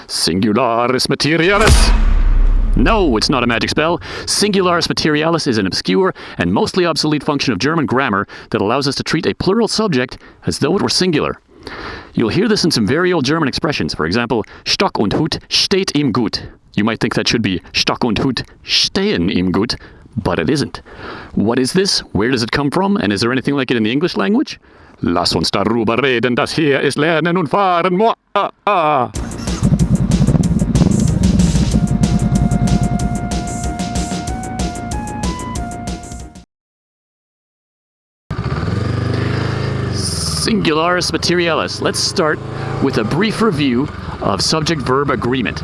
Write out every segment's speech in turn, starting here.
Singularis materialis. No, it's not a magic spell. Singularis materialis is an obscure and mostly obsolete function of German grammar that allows us to treat a plural subject as though it were singular. You'll hear this in some very old German expressions. For example, Stock und Hut steht ihm gut. You might think that should be Stock und Hut stehen ihm gut, but it isn't. What is this? Where does it come from? And is there anything like it in the English language? Lass uns darüber reden, das hier ist Lernen und Fahren. Singularis materialis. Let's start with a brief review of subject-verb agreement.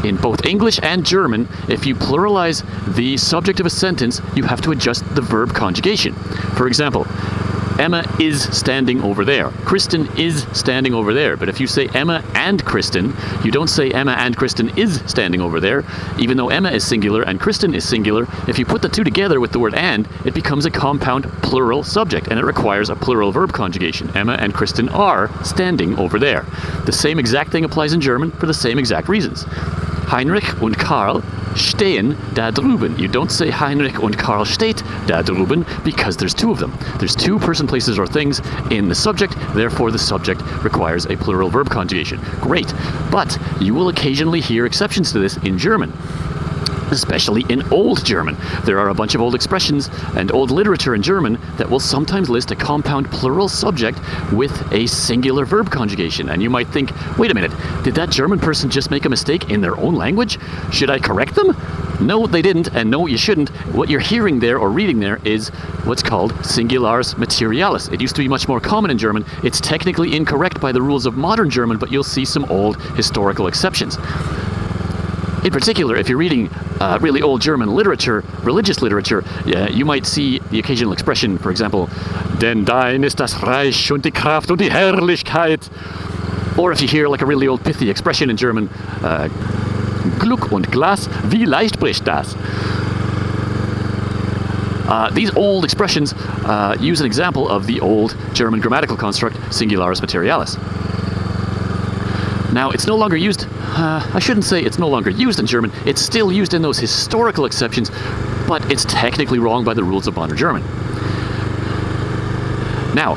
In both English and German, if you pluralize the subject of a sentence, you have to adjust the verb conjugation. For example, Emma is standing over there. Kristen is standing over there. But if you say Emma and Kristen, you don't say Emma and Kristen is standing over there. Even though Emma is singular and Kristen is singular, if you put the two together with the word and, it becomes a compound plural subject, and it requires a plural verb conjugation. Emma and Kristen are standing over there. The same exact thing applies in German for the same exact reasons. Heinrich und Karl stehen da drüben. You don't say Heinrich und Karl steht da drüben because there's two of them. There's two person, places, or things in the subject, therefore the subject requires a plural verb conjugation. Great, but you will occasionally hear exceptions to this in German. Especially in Old German. There are a bunch of old expressions and old literature in German that will sometimes list a compound plural subject with a singular verb conjugation. And you might think, wait a minute, did that German person just make a mistake in their own language? Should I correct them? No, they didn't, and no, you shouldn't. What you're hearing there or reading there is what's called singularis materialis. It used to be much more common in German. It's technically incorrect by the rules of modern German, but you'll see some old historical exceptions. In particular, if you're reading really old German literature, religious literature, you might see the occasional expression, for example, denn dein ist das Reich und die Kraft und die Herrlichkeit. Or if you hear like a really old pithy expression in German, Glück und Glas, wie leicht bricht das? These old expressions use an example of the old German grammatical construct, singularis materialis. Now, it's no longer used, I shouldn't say it's no longer used in German, it's still used in those historical exceptions, but it's technically wrong by the rules of modern German. Now,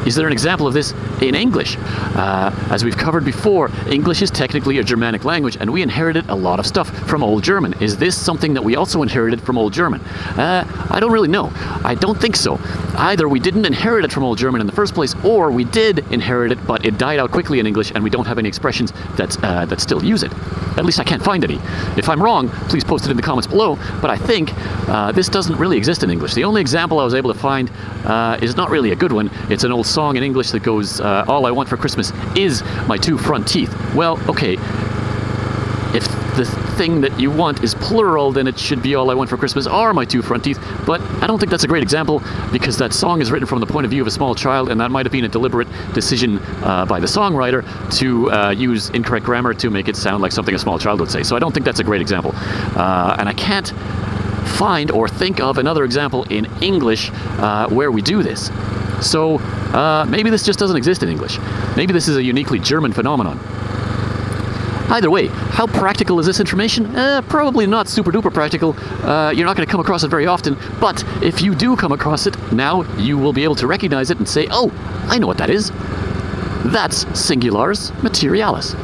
is there an example of this in English? As we've covered before, English is technically a Germanic language, and we inherited a lot of stuff from Old German. Is this something that we also inherited from Old German? I don't really know. I don't think so. Either we didn't inherit it from Old German in the first place, or we did inherit it, but it died out quickly in English, and we don't have any expressions that still use it. At least I can't find any. If I'm wrong, please post it in the comments below, but I think this doesn't really exist in English. The only example I was able to find is not really a good one. It's an old song in English that goes, all I want for Christmas is my two front teeth. Well, okay, if the thing that you want is plural, then it should be all I want for Christmas are my two front teeth, but I don't think that's a great example because that song is written from the point of view of a small child, and that might have been a deliberate decision by the songwriter to use incorrect grammar to make it sound like something a small child would say. So I don't think that's a great example. And I can't find or think of another example in English where we do this. So maybe this just doesn't exist in English. Maybe this is a uniquely German phenomenon. Either way, how practical is this information? Probably not super duper practical. You're not going to come across it very often, but if you do come across it, now you will be able to recognize it and say, oh, I know what that is. That's singularis materialis.